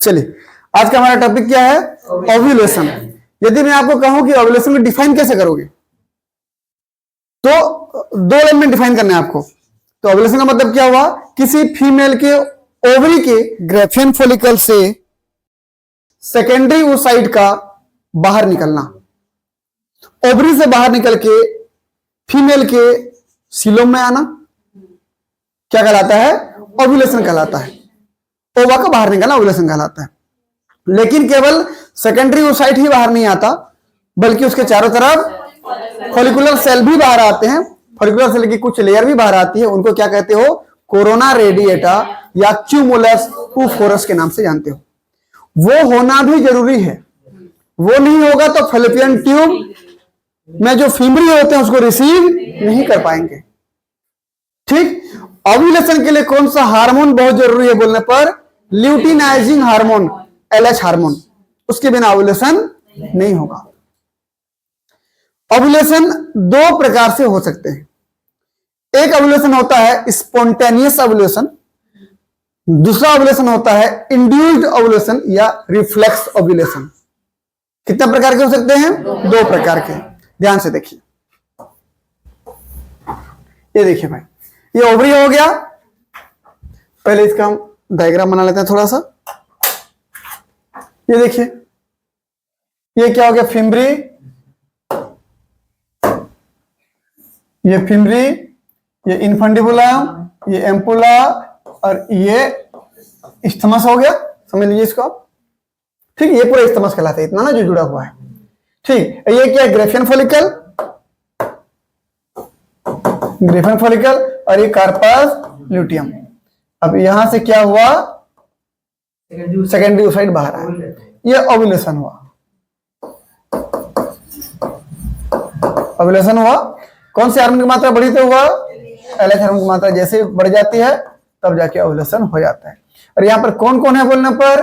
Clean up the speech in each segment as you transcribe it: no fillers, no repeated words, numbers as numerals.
चलिए, आज का हमारा टॉपिक क्या है? ओव्यूलेशन। यदि मैं आपको कहूं कि ओव्यूलेशन को डिफाइन कैसे करोगे, तो दो लाइन में डिफाइन करना है आपको। तो ओव्यूलेशन का मतलब क्या हुआ? किसी फीमेल के ओवरी के ग्रेफियन फॉलिकल से सेकेंडरी ओसाइट का बाहर निकलना। ओवरी से बाहर निकल के फीमेल के सीलोम में आना क्या कहलाता है? ओव्यूलेशन कहलाता है। ओवा का बाहर निकलना ओव्यूलेशन कहलाता है। लेकिन केवल सेकेंडरी ओसाइट ही बाहर नहीं आता, बल्कि उसके चारों तरफ फॉलिकुलर सेल भी बाहर आते हैं। फॉलिकुलर सेल की कुछ लेयर भी बाहर आती है, उनको क्या कहते हो? कोरोना रेडिएटा या क्यूमुलस ऊफोरस के नाम से जानते हो। वो होना भी जरूरी है। वो नहीं होगा तो फैलोपियन ट्यूब में जो फीमरी होते हैं उसको रिसीव नहीं कर पाएंगे। ठीक। ओव्यूलेशन के लिए कौन सा हार्मोन बहुत जरूरी है बोलने पर? Luteinizing hormone, LH hormone. उसके बिना ओव्यूलेशन नहीं होगा। ओव्यूलेशन दो प्रकार से हो सकते हैं। एक ओव्यूलेशन होता है स्पॉन्टेनियस ओव्यूलेशन, दूसरा ओव्यूलेशन होता है इंड्यूस्ड ओव्यूलेशन या रिफ्लेक्स ओव्यूलेशन। कितने प्रकार के हो सकते हैं? दो प्रकार के। ध्यान से देखिए, ये देखिए भाई, ये ओवरी हो गया। पहले इसका हम डायग्राम बना लेते हैं थोड़ा सा। ये देखिए, ये क्या हो गया? फिम्बरी, ये फिम्बरी, ये इनफंडिबुलम, ये एम्पुला और ये इस्थमस हो गया। समझ लीजिए इसको आप। ठीक, ये पूरा इस्थमस कहलाता है, इतना ना जो जुड़ा हुआ है। ठीक, ये क्या है? ग्रेफियन फॉलिकल, ग्रेफियन फॉलिकल, और ये कार्पस ल्यूटियम। अब यहां से क्या हुआ? सेकेंडरी ओसाइट बाहर आया, ये ओव्यूलेशन हुआ। ओव्यूलेशन हुआ। कौन से हार्मोन की मात्रा बढ़ी तो हुआ? LH हार्मोन की मात्रा जैसे बढ़ जाती है तब जाके ओव्यूलेशन हो जाता है। और यहां पर कौन कौन है बोलने पर?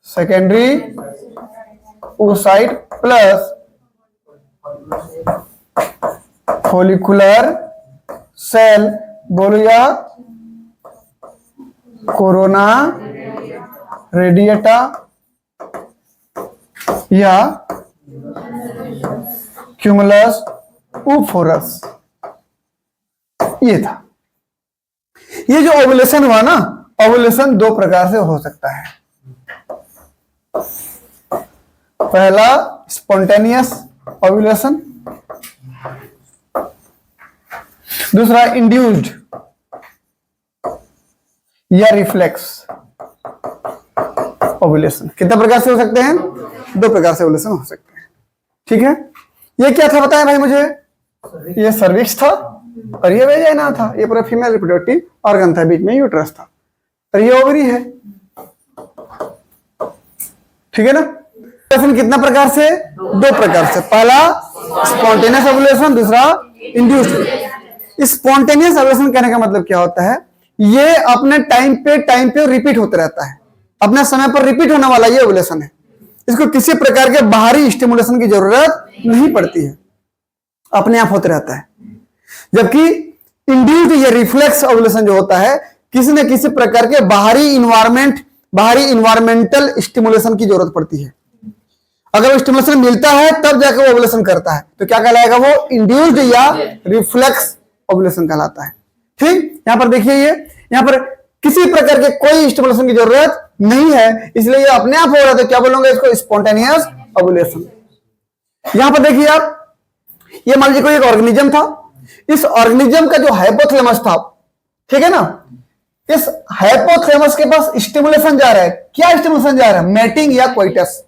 Secondary oocyte plus follicular cell, बोलो या कोरोना रेडिएटा या क्यूमुलस ऊफोरस। ये था। ये जो ओव्यूलेशन हुआ ना, ओव्यूलेशन दो प्रकार से हो सकता है। पहला स्पॉन्टेनियस ओव्यूलेशन, दूसरा इंड्यूस्ड या रिफ्लेक्स ओव्यूलेशन। कितने प्रकार से हो सकते हैं? दो प्रकार से ओव्यूलेशन हो सकते हैं। ठीक है। ये क्या था बताएं भाई मुझे? ये सर्विक्स था और ये वेजाइना था। ये पूरा फीमेल रिप्रोडक्टिव ऑर्गन था, बीच में यूट्रस था, और ये ओवरी है। ठीक है ना। ओव्यूलेशन कितना प्रकार से? दो प्रकार से। पहला स्पॉन्टेनियस ओव्यूलेशन, दूसरा इंड्यूस्ड। स्पॉन्टेनियस ओव्यूलेशन कहने का मतलब क्या होता है? ये अपने टाइम पे रिपीट होते रहता है, अपने समय पर रिपीट होने वाला ये ओव्यूलेशन है। इसको किसी प्रकार के बाहरी स्टिमुलेशन की जरूरत नहीं पड़ती है, अपने आप होते रहता है। जबकि इंड्यूस्ड या रिफ्लेक्स ओव्यूलेशन जो होता है, किसी न किसी प्रकार के बाहरी इन्वायरमेंटल स्टिमुलेशन की जरूरत पड़ती है। अगर वो स्टिमुलेशन मिलता है तब जाकर वो ओव्यूलेशन करता है, तो क्या कहलाएगा? वो इंड्यूस्ड या रिफ्लेक्स ओव्यूलेशन कहलाता है। ठीक। यहां पर देखिए, ये यहां पर किसी प्रकार के कोई स्टिमुलेशन की जरूरत नहीं है, इसलिए ये अपने आप हो रहा है। तो क्या बोलोगे इसको? Spontaneous ovulation. यहां पर देखिए आप, ये मान लीजिए कोई एक ऑर्गेनिज्म था। इस ऑर्गेनिज्म का जो हाइपोथैलेमस था, ठीक है ना, इस हाइपोथैलेमस के पास स्टिमुलेशन जा रहा है। क्या स्टिमुलेशन जा रहा है? मैटिंग या कोइटस।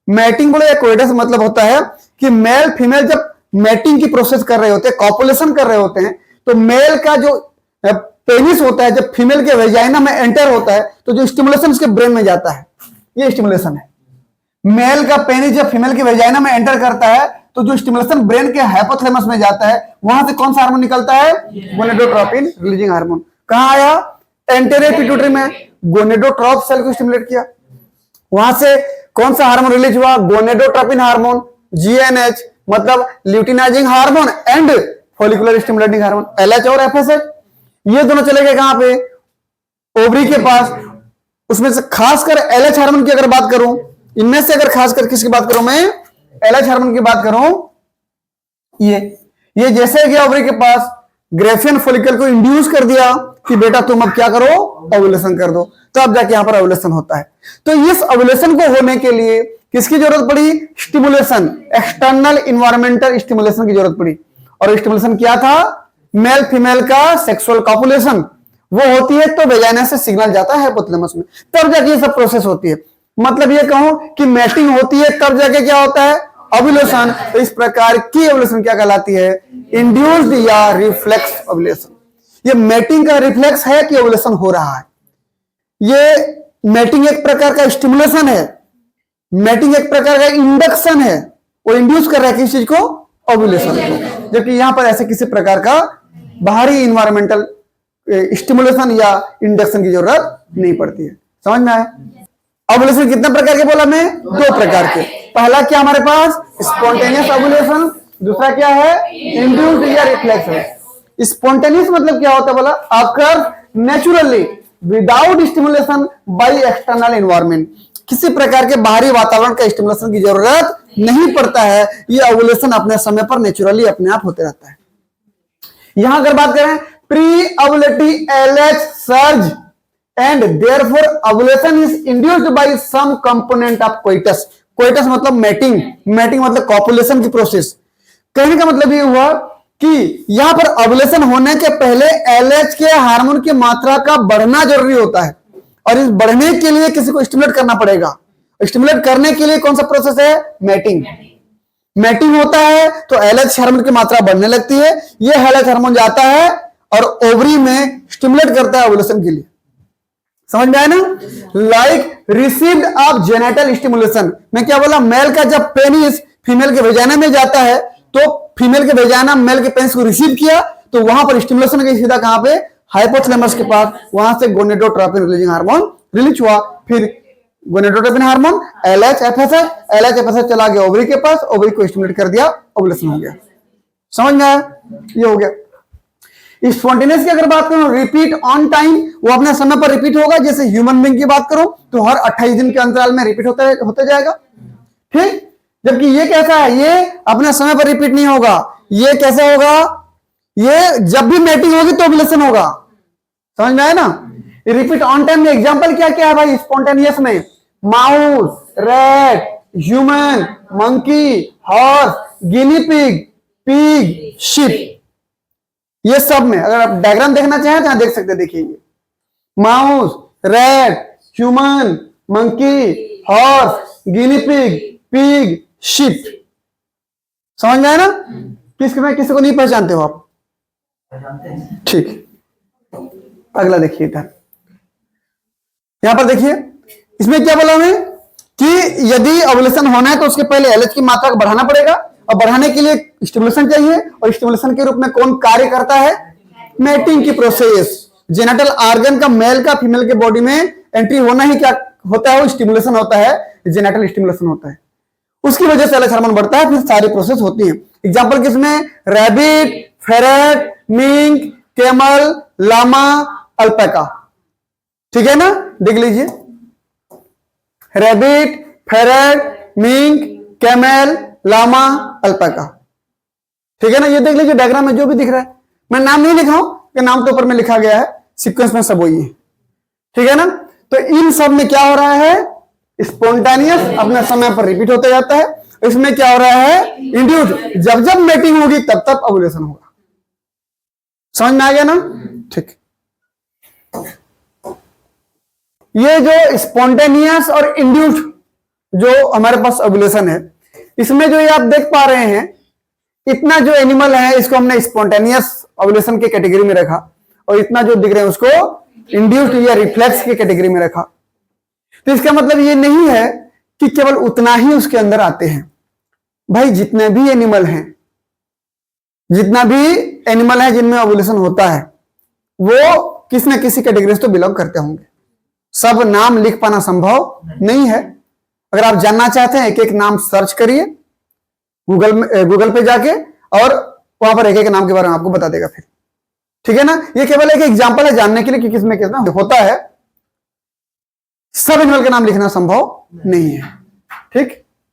मैटिंग बोले या कोइटस मतलब होता है कि मेल फीमेल जब मैटिंग की प्रोसेस कर रहे होते हैं, कॉपुलेशन कर रहे होते हैं, तो मेल का जो पेनिस होता है जब फीमेल के वेजाइना में एंटर होता है, तो जो स्टिमुलेशन उसके ब्रेन में जाता है, ये स्टिमुलेशन है। मेल का पेनिस जब फीमेल के वेजाइना में एंटर करता है, तो जो स्टिमुलेशन ब्रेन के हाइपोथैलेमस में जाता है, वहां से कौन सा हार्मोन निकलता है? Gonadotropin releasing hormone. कहां आया? एंटेरियर पिट्यूटरी में गोनेडोट्रोप सेल को स्टिमुलेट किया। वहां से कौन सा हार्मोन रिलीज हुआ? गोनेडोट्रोपिन हार्मोन, GNH, मतलब luteinizing hormone and follicular stimulating hormone, LH और FSH। ये दोनों चले गए कहां पे? ओवरी के पास। उसमें से खासकर एलएच हार्मोन की अगर बात करूं, इनमें से अगर खासकर किसकी बात करूं मैं, एलएच हार्मोन की बात करूं, ये जैसे गया ओवरी के पास, ग्रेफियन फॉलिकल को इंड्यूस कर दिया कि बेटा तुम अब क्या करो, ओव्यूलेशन कर दो, तो अब जाके यहां पर ओव्यूलेशन होता है। तो इस ओव्यूलेशन को होने के लिए किसकी जरूरत पड़ी, स्टिमुलेशन, एक्सटर्नल इन्वायरमेंटल स्टिमुलेशन की जरूरत पड़ी। और स्टिमुलेशन क्या था, मेल फीमेल का सेक्सुअल कॉपुलेशन वो होती है, तो वेजाइना से सिग्नल जाता है हाइपोथैलेमस में, तब जाके ये सब प्रोसेस होती है। मतलब ये कहूं कि मैटिंग होती है तब जाके क्या होता है, ओव्यूलेशन। तो इस प्रकार की ओव्यूलेशन क्या कहलाती है, इंड्यूस्ड या रिफ्लेक्स ओव्यूलेशन। ये मैटिंग का रिफ्लेक्स है कि ओव्यूलेशन हो रहा है। ये मैटिंग एक प्रकार का स्टिमुलेशन है, मैटिंग एक प्रकार का इंडक्शन है, वो इंड्यूस कर रहा है किस चीज को, ओव्यूलेशन को। जबकि यहां पर ऐसे किसी प्रकार का बाहरी इन्वायरमेंटल स्टिमुलेशन या इंडक्शन की जरूरत नहीं पड़ती है। समझ में आया। ओव्यूलेशन कितने प्रकार के बोला मैं, 2 प्रकार के। पहला क्या हमारे पास, स्पॉन्टेनियस ओव्यूलेशन, दूसरा क्या है, इंड्यूस्ड या रिफ्लेक्स है। स्पॉन्टेनियस मतलब क्या होता है बोला, occur naturally without stimulation by external environment, किसी प्रकार के बाहरी वातावरण का स्टिमुलेशन की जरूरत नहीं पड़ता है। ये ओव्यूलेशन अपने समय पर नेचुरली अपने आप होते रहता है। यहां अगर बात करें pre ovulatory LH surge and therefore ovulation is induced by some component of coitus. Coitus मतलब मैटिंग, मैटिंग मतलब कॉपुलेशन की प्रोसेस। कहने का मतलब ये हुआ कि यहां पर ओव्यूलेशन होने के पहले एलएच के हार्मोन की मात्रा का बढ़ना जरूरी होता है, और इस बढ़ने के लिए किसी को स्टिमुलेट करना पड़ेगा। स्टिमुलेट करने के लिए कौन सा प्रोसेस है, मैटिंग। मैटिंग होता है तो एलएच हार्मोन की मात्रा बढ़ने लगती है, ये एलएच हार्मोन जाता है और ओवरी में स्टिमुलेट करता है ओव्यूलेशन के लिए। समझ में आया ना। Like received of genital stimulation, मैं क्या बोला, मेल का जब पेनिस फीमेल के वेजाइना में जाता है तो फीमेल के वेजाइना मेल के पेनिस को रिसीव किया, तो वहां पर स्टिमुलेशन का सीधा कहां पे, हाइपोथैलेमस के पास, वहां से गोनेडोट्रोपिन रिलीजिंग हार्मोन रिलीज हुआ। फिर gonadotropin hormone LH FSH, LH FSH चला गया ओवरी के पास, ओवरी को स्टिमुलेट कर दिया, ओव्यूलेशन हो गया। समझ में आया, ये हो गया। स्पॉन्टेनियस की अगर बात करूं, रिपीट ऑन टाइम, वो अपने समय पर रिपीट होगा। जैसे ह्यूमन बीइंग की बात करूं तो हर 28 दिन के अंतराल में रिपीट होते जाएगा, ठीक। जबकि ये कैसा है, ये अपने समय पर रिपीट नहीं होगा। ये कैसे होगा, ये जब भी मैटिंग होगी तो ओव्यूलेशन होगा। समझ में आया ना। रिपीट ऑन टाइम में एग्जांपल क्या क्या है भाई स्पॉन्टेनियस में, mouse, rat, human, monkey, horse, guinea pig, pig, ship, ये सब में अगर आप डायग्राम देखना चाहें तो यहां देख सकते हैं। देखिए ये mouse, rat, human, monkey, horse, guinea pig, pig, ship. समझ में आया ना। किसी को नहीं पहचानते हो आप, ठीक। अगला देखिए इधर, यहां पर देखिए इसमें क्या बोला हमें कि यदि ओव्यूलेशन होना है तो उसके पहले एलएच की मात्रा को बढ़ाना पड़ेगा, और बढ़ाने के लिए स्टिमुलेशन चाहिए। और स्टिमुलेशन के रूप में कौन कार्य करता है, मैटिंग की प्रोसेस। जेनेटल ऑर्गन का मेल का फीमेल के बॉडी में एंट्री होना ही क्या होता है, वो स्टिमुलेशन होता है, जेनेटल स्टिमुलेशन होता है। उसकी वजह से एलएच हार्मोन बढ़ता है, फिर सारी प्रोसेस होती है। एग्जाम्पल किसमें, rabbit, ferret, mink, camel, llama, alpaca, ठीक है ना। देख लीजिए, rabbit, ferret, mink, camel, llama, alpaca, ठीक है ना। ये देख लीजिए डायग्राम में जो भी दिख रहा है, मैं नाम नहीं लिखा हूं कि नाम तो ऊपर में लिखा गया है, सीक्वेंस में सब वही है, ठीक है ना। तो इन सब में क्या हो रहा है, स्पॉन्टेनियस अपने समय पर रिपीट होता जाता है। इसमें क्या हो रहा है, इंड्यूस, जब जब मैटिंग होगी तब तब ओव्यूलेशन होगा। समझ में आ गया ना, ठीक। ये जो स्पॉन्टेनियस और इंड्यूस्ड जो हमारे पास ओव्यूलेशन है, इसमें जो ये आप देख पा रहे हैं, इतना जो एनिमल है इसको हमने स्पॉन्टेनियस ओव्यूलेशन के कैटेगरी में रखा, और इतना जो दिख रहे हैं उसको इंड्यूस्ड या रिफ्लेक्स की कैटेगरी में रखा। तो इसका मतलब ये नहीं है कि केवल उतना ही उसके अंदर आते हैं भाई। जितने भी एनिमल हैं, जितना भी एनिमल है जिनमें ओव्यूलेशन होता है, वो किसी न किसी कैटेगरी से तो बिलोंग करते होंगे। सब नाम लिख पाना संभव नहीं है। अगर आप जानना चाहते हैं, एक एक नाम सर्च करिए गूगल पे जाके, और वहां पर एक एक नाम के बारे में आपको बता देगा फिर, ठीक है ना। ये केवल एक एग्जांपल है जानने के लिए कि किसमें कितना होता है। सब एनिमल का नाम लिखना संभव नहीं है। ठीक।